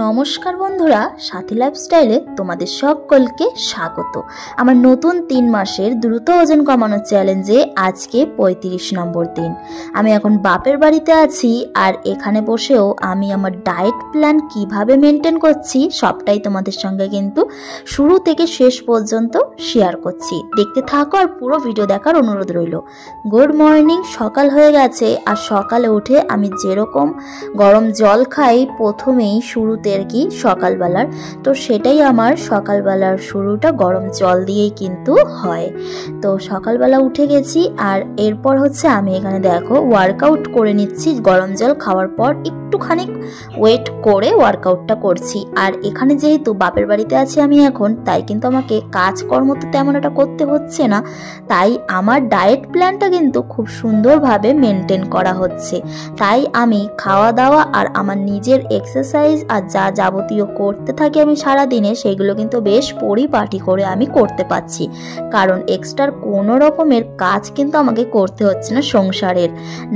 নমস্কার বন্ধুরা, সাথী লাইফস্টাইলে তোমাদের সকলকে স্বাগত। আমার নতুন 3 মাসের দ্রুত ওজন কমানোর চ্যালেঞ্জে আজকে 35 নম্বর দিন। আমি এখন বাপের বাড়িতে আছি, আর এখানে বসেও আমি আমার ডায়েট প্ল্যান কিভাবে মেনটেন করছি সবটাই তোমাদের সঙ্গে কিন্তু শুরু থেকে শেষ পর্যন্ত শেয়ার করছি। দেখতে থাকো আর পুরো ভিডিও দেখার অনুরোধ রইল। গুড মর্নিং, সকাল হয়ে গেছে। আর সকালে উঠে আমি যেরকম গরম জল খাই প্রথমেই শুরুতে আর কি সকালবেলার, তো সেটাই আমার সকালবেলার শুরুটা গরম জল দিয়েই কিন্তু হয়। তো সকালবেলা উঠে গেছি, আর এরপর হচ্ছে আমি এখানে দেখো ওয়ার্কআউট করে নিচ্ছি। গরম জল খাওয়ার পর একটুখানি ওয়েট করে ওয়ার্কআউটটা করছি। আর এখানে যেহেতু বাপের বাড়িতে আছি আমি এখন, তাই কিন্তু আমাকে কাজকর্ম তো তেমন একটা করতে হচ্ছে না, তাই আমার ডায়েট প্ল্যানটা কিন্তু খুব সুন্দরভাবে মেনটেন করা হচ্ছে। তাই আমি খাওয়া দাওয়া আর আমার নিজের এক্সারসাইজ আর যা যাবতীয় করতে থাকি আমি সারাদিনে, সেগুলো কিন্তু বেশ পরিপাটি করে আমি করতে পারছি। কারণ এক্সট্রা কোনো রকমের কাজ কিন্তু আমাকে করতে হচ্ছে না সংসারের,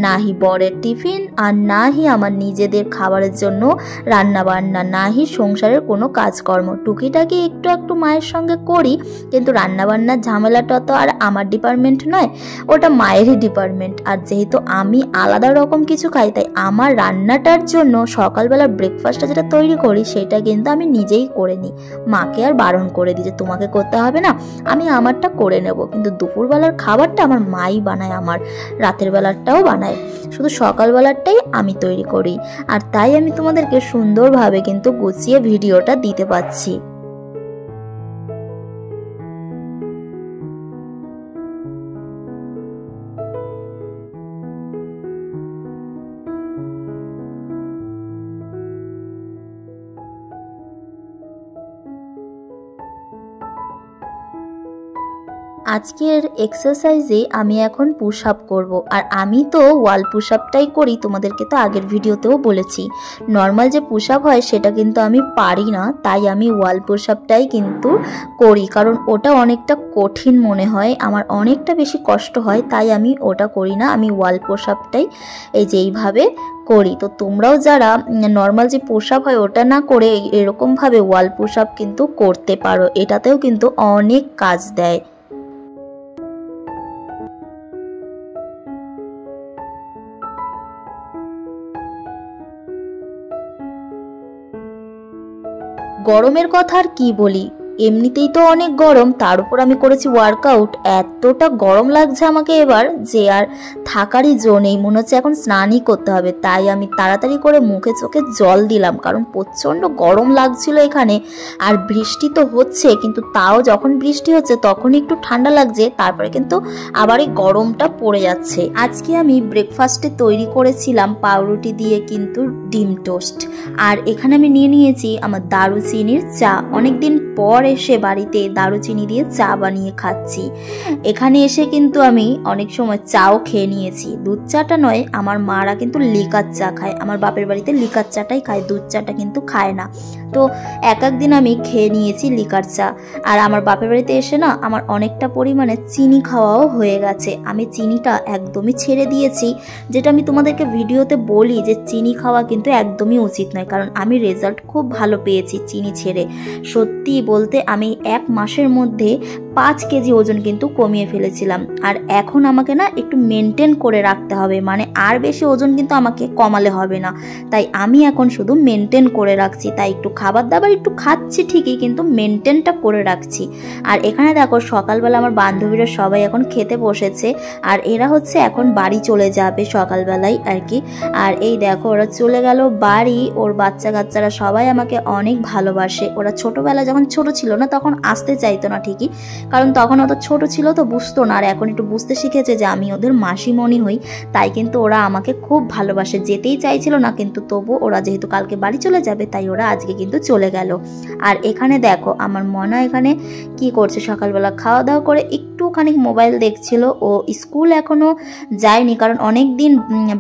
নাহি বরের টিফিন আর নাহি আমার নিজেদের খাবারের জন্য রান্না বান্না, নাহি সংসারের কোনো কাজকর্ম। টুকিটাকি একটু একটু মায়ের সঙ্গে করি, কিন্তু রান্না বান্নার ঝামেলাটা তো আর আমার ডিপার্টমেন্ট নয়, ওটা মায়েরই ডিপার্টমেন্ট। আর যেহেতু আমি আলাদা রকম কিছু খাই, তাই আমার রান্নাটার জন্য সকালবেলা ব্রেকফাস্টটা যেটা তৈরি করি সেটা কিন্তু আমি নিজেই করে নিই। মাকে আর বারণ করে দিই যে তোমাকে করতে হবে না, আমি আমারটা করে নেব। কিন্তু দুপুরবেলার খাবারটা আমার মাই বানায়, আমার রাতের বেলারটাও বানায়, শুধু সকালবেলারটাই আমি তৈরি করি। আর তাই আমি তোমাদেরকে সুন্দরভাবে কিন্তু গুছিয়ে ভিডিওটা দিতে পারছি। আজকের এক্সারসাইজে আমি এখন পুশ আপ করব। আর আমি তো ওয়াল পুশ আপটাই করি, তোমাদেরকে তো আগের ভিডিওতেও বলেছি। নর্মাল যে পুশ আপ হয় সেটা কিন্তু আমি পারি না, তাই আমি ওয়াল পুশ আপটাই কিন্তু করি। কারণ ওটা অনেকটা কঠিন মনে হয়, আমার অনেকটা বেশি কষ্ট হয়, তাই আমি ওটা করি না। আমি ওয়াল পুশ আপটাই এই যে এইভাবে করি। তো তোমরাও যারা নর্মাল যে পুশ আপ হয় ওটা না করে এরকমভাবে ওয়াল পুশ আপ কিন্তু করতে পারো, এটাতেও কিন্তু অনেক কাজ দেয়। গরমের কথা আর কি বলি, এমনিতেই তো অনেক গরম, তার উপর আমি করেছি ওয়ার্কআউট। এতটা গরম লাগছে আমাকে এবার যে আর থাকারই জো নেই, মনে হচ্ছে এখন স্নানই করতে হবে। তাই আমি তাড়াতাড়ি করে মুখে চোখে জল দিলাম, কারণ প্রচণ্ড গরম লাগছিল এখানে। আর বৃষ্টি তো হচ্ছে, কিন্তু তাও যখন বৃষ্টি হচ্ছে তখন একটু ঠান্ডা লাগছে, তারপরে কিন্তু আবার এই গরমটা পড়ে যাচ্ছে। আজকে আমি ব্রেকফাস্টে তৈরি করেছিলাম পাউরুটি দিয়ে কিন্তু ডিম টোস্ট। আর এখানে আমি নিয়ে নিয়েছি আমার দারুচিনির চা। অনেকদিন পর এসে বাড়িতে দারুচিনি দিয়ে চা বানিয়ে খাচ্ছি। এখানে এসে কিন্তু আমি অনেক সময় চাও খেয়ে নিয়েছি। দুধ চাটা নয়, আমার মারা কিন্তু লিকার চা খায়, আমার বাপের বাড়িতে লিকার চাটাই খায়, দুধ চাটা কিন্তু খায় না। তো এক একদিন আমি খেয়ে নিয়েছি লিকার চা। আর আমার বাপের বাড়িতে এসে না আমার অনেকটা পরিমাণে চিনি খাওয়াও হয়ে গেছে। আমি চিনিটা একদমই ছেড়ে দিয়েছি, যেটা আমি তোমাদেরকে ভিডিওতে বলি যে চিনি খাওয়া কিন্তু একদমই উচিত নয়, কারণ আমি রেজাল্ট খুব ভালো পেয়েছি চিনি ছেড়ে। সত্যি বলতে আমি 1 মাসের মধ্যে 5 কেজি ওজন কিন্তু কমিয়ে ফেলেছিলাম। আর এখন আমাকে না একটু মেনটেন করে রাখতে হবে, মানে আর বেশি ওজন কিন্তু আমাকে কমালে হবে না। তাই আমি এখন শুধু মেনটেন করে রাখছি, তাই একটু খাবার দাবার একটু খাচ্ছি ঠিকই, কিন্তু মেনটেনটা করে রাখছি। আর এখানে দেখো সকালবেলা আমার বান্ধবীরা সবাই এখন খেতে বসেছে, আর এরা হচ্ছে এখন বাড়ি চলে যাবে সকালবেলায় আর কি। আর এই দেখো ওরা চলে গেল বাড়ি, ওর বাচ্চা কাচ্চারা সবাই আমাকে অনেক ভালোবাসে। ওরা ছোটবেলা যখন ছোট ছিল না তখন আসতে চাইতো না ঠিকই, কারণ তখন অত ছোট ছিল তো বুঝতো না। আর এখন একটু বুঝতে শিখেছে যে আমি ওদের মাসিমণি হই, তাই কিন্তু ওরা আমাকে খুব ভালোবাসে। যেতেই চাইছিল না, কিন্তু তবু ওরা যেহেতু কালকে বাড়ি চলে যাবে তাই ওরা আজকে কিন্তু চলে গেল। আর এখানে দেখো আমার মনা এখানে কি করছে, সকালবেলা খাওয়া দাওয়া করে একটু একটুখানি মোবাইল দেখছিল। ও স্কুল এখনও যায়নি, কারণ অনেক দিন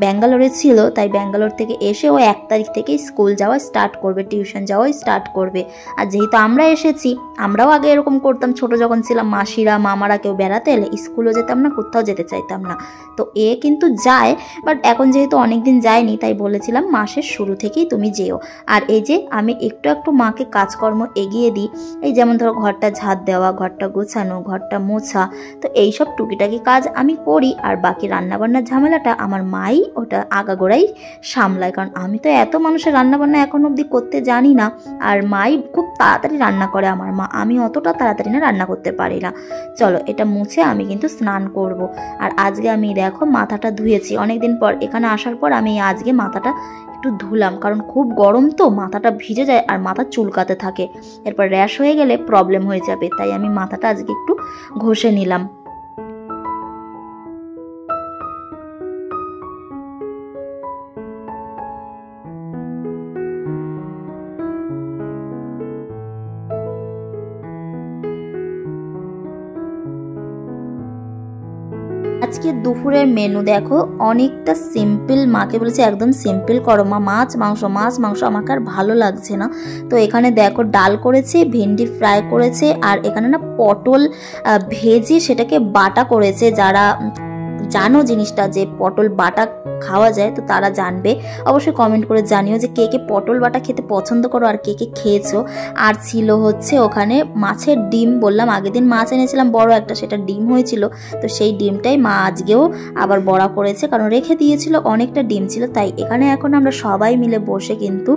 ব্যাঙ্গালোরে ছিল, তাই ব্যাঙ্গালোর থেকে এসে ও 1 তারিখ থেকে স্কুল যাওয়া স্টার্ট করবে, টিউশন যাওয়া স্টার্ট করবে। আর যেহেতু আমরা এসেছি, আমরাও আগে এরকম করতাম ছোট যখন ছিলাম, মাসিরা মামারা কেউ বেড়াতে এলে স্কুলও যেতাম না, কোথাও যেতে চাইতাম না। তো এ কিন্তু যায়, বাট এখন যেহেতু অনেক দিন যায়নি তাই বলেছিলাম মাসের শুরু থেকেই তুমি যেও। আর এই যে আমি একটু একটু মাকে কাজকর্ম এগিয়ে দিই, এই যেমন ধরো ঘরটা ঝাড় দেওয়া, ঘরটা গোছানো, ঘরটা মোছা, তো এইসব টুকিটাকি কাজ আমি করি। আর বাকি রান্নাবান্নার ঝামেলাটা আমার মাই ওটা আগাগোড়াই সামলায়, কারণ আমি তো এত মানুষের রান্নাবান্না এখন অবধি করতে জানি না। আর মাই খুব তাড়াতাড়ি রান্না করে আমার মা, আমি অতটা তাড়াতাড়ি না রান্না করতে পারি না। চলো এটা মুছে আমি কিন্তু স্নান করব। আর আজকে আমি দেখো মাথাটা ধুয়েছি অনেকদিন পর, এখানে আসার পর আমি আজকে মাথাটা একটু ধুলাম, কারণ খুব গরম তো মাথাটা ভিজে যায় আর মাথা চুলকাতে থাকে, এরপর র্যাশ হয়ে গেলে প্রবলেম হয়ে যাবে, তাই আমি মাথাটা আজকে একটু ঘষে নিলাম। আজকে দুপুরের মেনু দেখো অনেকটা সিম্পল, মাকে বলেছি একদম সিম্পল করো মা, মাছ মাংস আমাকে আর ভালো লাগছে না। তো এখানে দেখো ডাল করেছে, ভেন্ডি ফ্রাই করেছে, আর এখানে না পটল ভেজে সেটাকে বাটা করেছে। যারা জানো জিনিসটা যে পটল বাটা খাওয়া যায় তো তারা জানবে, অবশ্যই কমেন্ট করে জানিও যে কে কে পটল বাটা খেতে পছন্দ করো আর কে কে খেয়েছো। আর ছিল হচ্ছে ওখানে মাছের ডিম, বললাম আগের দিন মাছ এনেছিলাম বড় একটা, সেটা ডিম হয়েছিল, তো সেই ডিমটাই মা আজকেও আবার বড়া করেছে, কারণ রেখে দিয়েছিল অনেকটা ডিম ছিল। তাই এখানে এখন আমরা সবাই মিলে বসে কিন্তু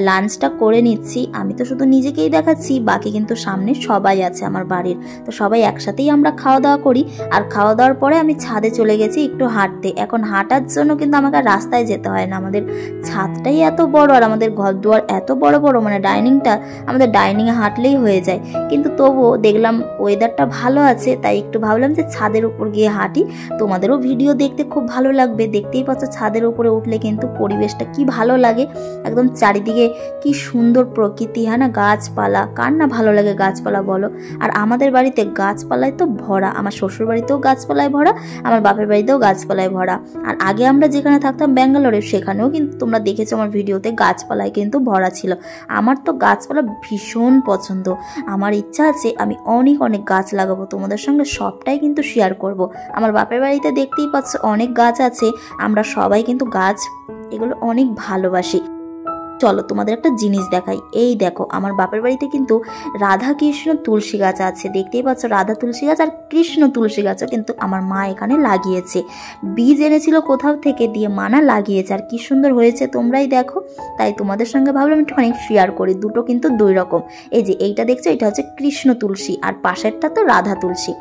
লাঞ্চটা করে নিচ্ছি। আমি তো শুধু নিজেকেই দেখাচ্ছি, বাকি কিন্তু সামনে সবাই আছে আমার বাড়ির, তো সবাই একসাথেই আমরা খাওয়া দাওয়া করি। আর খাওয়া দাওয়ার পরে আমি ছাদে চলে গেছি একটু হাঁটতে। এখন হাঁটার জন্য কিন্তু আমাকে রাস্তায় যেতে হয় না, আমাদের ছাদটাই এত বড় আর আমাদের ঘর দুয়ার এত বড় বড়, মানে ডাইনিংটা আমাদের ডাইনিংয়ে হাঁটলেই হয়ে যায়। কিন্তু তবুও দেখলাম ওয়েদারটা ভালো আছে, তাই একটু ভাবলাম যে ছাদের উপর গিয়ে হাঁটি, তোমাদেরও ভিডিও দেখতে খুব ভালো লাগবে। দেখতেই পাচ্ছ ছাদের উপরে উঠলে কিন্তু পরিবেশটা কি ভালো লাগে, একদম চারিদিকে কি সুন্দর প্রকৃতি, হ্যাঁ না, গাছপালা, কার না ভালো লাগে গাছপালা বলো। আর আমাদের বাড়িতে গাছপালায় তো ভরা, আমার শ্বশুর বাড়িতেও গাছপালায় ভরা, আমার বাপের বাড়িতেও গাছপালায় ভরা। আর আগে আমরা যেখানে থাকতাম ব্যাঙ্গালোরে, সেখানেও কিন্তু তোমরা দেখেছো আমার ভিডিওতে গাছপালায় কিন্তু ভরা ছিল। আমার তো গাছপালা ভীষণ পছন্দ, আমার ইচ্ছা আছে আমি অনেক অনেক গাছ লাগাবো, তোমাদের সঙ্গে সবটাই কিন্তু শেয়ার করব। আমার বাপের বাড়িতে দেখতেই পাচ্ছ অনেক গাছ আছে, আমরা সবাই কিন্তু গাছ এগুলো অনেক ভালোবাসি। চলো তোমাদের একটা জিনিস দেখাই, এই দেখো আমার বাপের বাড়িতে কিন্তু রাধা কৃষ্ণ তুলসী গাছ আছে, দেখতেই পাচ্ছ রাধা তুলসী গাছ আর কৃষ্ণ তুলসী গাছও কিন্তু আমার মা এখানে লাগিয়েছে, বীজ এনেছিল কোথাও থেকে দিয়ে মানা লাগিয়েছে, আর কি সুন্দর হয়েছে তোমরাই দেখো। তাই তোমাদের সঙ্গে ভাবলাম একটুখানি শেয়ার করি, দুটো কিন্তু দুই রকম। এই যে এইটা দেখছো, এটা হচ্ছে কৃষ্ণ তুলসী আর পাশেরটা তো রাধা তুলসী।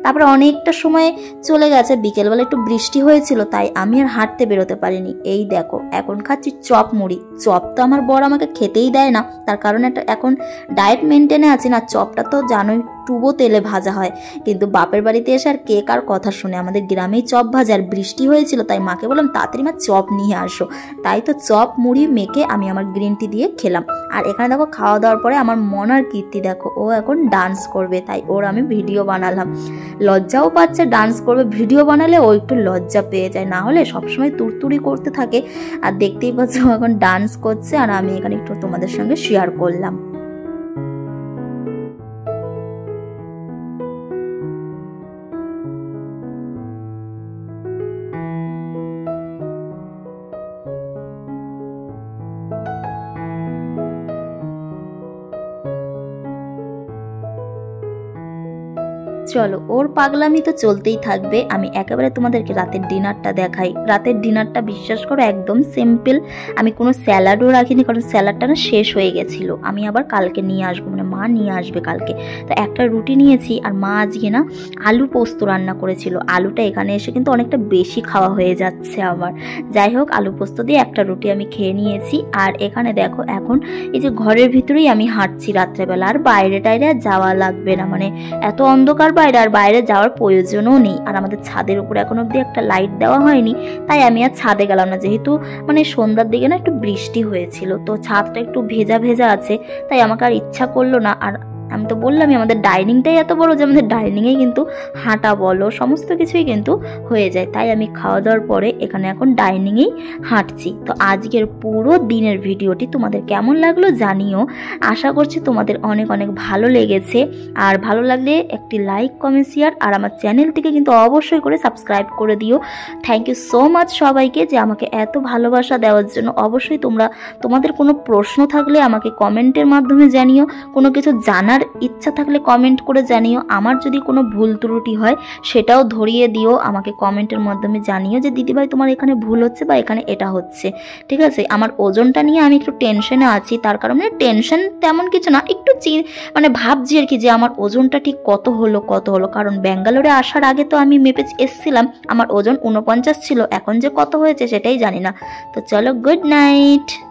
তারপরে অনেকটা সময় চলে গেছে, বিকেলবেলা একটু বৃষ্টি হয়েছিল, তাই আমি আর হাঁটতে বেরোতে পারিনি। এই দেখো এখন খাচ্ছি চপ মুড়ি, চপ তো আমার বর আমাকে খেতেই দেয় না, তার কারণ একটা এখন ডায়েট মেনটেনে আছি না, চপটা তো জানোই টুবো তেলে ভাজা হয়, কিন্তু বাপের বাড়িতে এসে আর কে কার কথা শুনে, আমাদের গ্রামেই চপ ভাজা, আর বৃষ্টি হয়েছিল তাই মাকে বললাম তাড়াতাড়ি মা চপ নিয়ে আসো, তাই তো চপ মুড়ি মেখে আমি আমার গ্রিন টি দিয়ে খেলাম। আর এখানে দেখো খাওয়া দাওয়ার পরে আমার মনার কীর্তি দেখো, ও এখন ডান্স করবে, তাই ওর আমি ভিডিও বানালাম, লজ্জাও পাচ্ছে, ডান্স করবে, ভিডিও বানালে ও একটু লজ্জা পেয়ে যায়, না হলে সবসময় তুড়তুড়ি করতে থাকে। আর দেখতেই পাচ্ছ এখন ডান্স করছে, আর আমি এখানে একটু তোমাদের সঙ্গে শেয়ার করলাম। চলো ওর পাগলামি তো চলতেই থাকবে, আমি একেবারে তোমাদেরকে রাতের ডিনারটা দেখাই। রাতের ডিনারটা বিশ্বাস করো একদম সিম্পল, আমি কোনো স্যালাডও রাখিনি, কারণ স্যালাডটা না শেষ হয়ে গেছিলো, আমি আবার কালকে নিয়ে আসবো, মানে মা নিয়ে আসবে কালকে। তো একটা রুটি নিয়েছি, আর মা আজকে না আলু পোস্ত রান্না করেছিল, আলুটা এখানে এসে কিন্তু অনেকটা বেশি খাওয়া হয়ে যাচ্ছে আমার, যাই হোক আলু পোস্ত দিয়ে একটা রুটি আমি খেয়ে নিয়েছি। আর এখানে দেখো এখন এই যে ঘরের ভিতরেই আমি হাঁটছি রাত্রেবেলা, আর বাইরে টাইরে যাওয়া লাগবে না, মানে এত অন্ধকার বাইরে, আর বাইরে যাওয়ার প্রয়োজনও নেই। আর আমাদের ছাদের উপরে এখন অব্দি একটা লাইট দেওয়া হয়নি, তাই আমি আর ছাদে গেলাম না, যেহেতু মানে সন্ধ্যার দিকে না একটু বৃষ্টি হয়েছিল, তো ছাদটা একটু ভেজা ভেজা আছে, তাই আমাকে আর ইচ্ছা করলো না। আর আমি তো বললামই আমাদের ডাইনিংটাই এত বড় যে আমাদের ডাইনিংয়ে কিন্তু হাঁটা বলো সমস্ত কিছুই কিন্তু হয়ে যায়। তাই আমি খাওয়া দাওয়ার পরে এখানে এখন ডাইনিংয়েই হাঁটছি। তো আজকের পুরো দিনের ভিডিওটি তোমাদের কেমন লাগলো জানিও। আশা করছি তোমাদের অনেক অনেক ভালো লেগেছে। আর ভালো লাগলে একটি লাইক, কমেন্ট, শেয়ার আর আমার চ্যানেলটিকে কিন্তু অবশ্যই করে সাবস্ক্রাইব করে দিও। থ্যাংক ইউ সো মাচ সবাইকে যে আমাকে এত ভালোবাসা দেওয়ার জন্য। অবশ্যই তোমাদের কোনো প্রশ্ন থাকলে আমাকে কমেন্টের মাধ্যমে জানিও, কোনো কিছু জানার ইচ্ছা থাকলে কমেন্ট করে জানিও। আমার যদি কোনো ভুল ত্রুটি হয় সেটাও ধরিয়ে দিও, আমাকে কমেন্টের মাধ্যমে জানিও যে দিদিভাই তোমার এখানে ভুল হচ্ছে বা এখানে এটা হচ্ছে। ঠিক আছে, আমার ওজনটা নিয়ে আমি একটু টেনশনে আছি, তার কারণে টেনশন তেমন কিছু না, একটু ভাবছি আর কি যে আমার ওজনটা ঠিক কত হলো। কারণ ব্যাঙ্গালোরে আসার আগে তো আমি মেপে এসেছিলাম, আমার ওজন 49 ছিল, এখন যে কত হয়েছে সেটাই জানি না। তো চলো, গুড নাইট।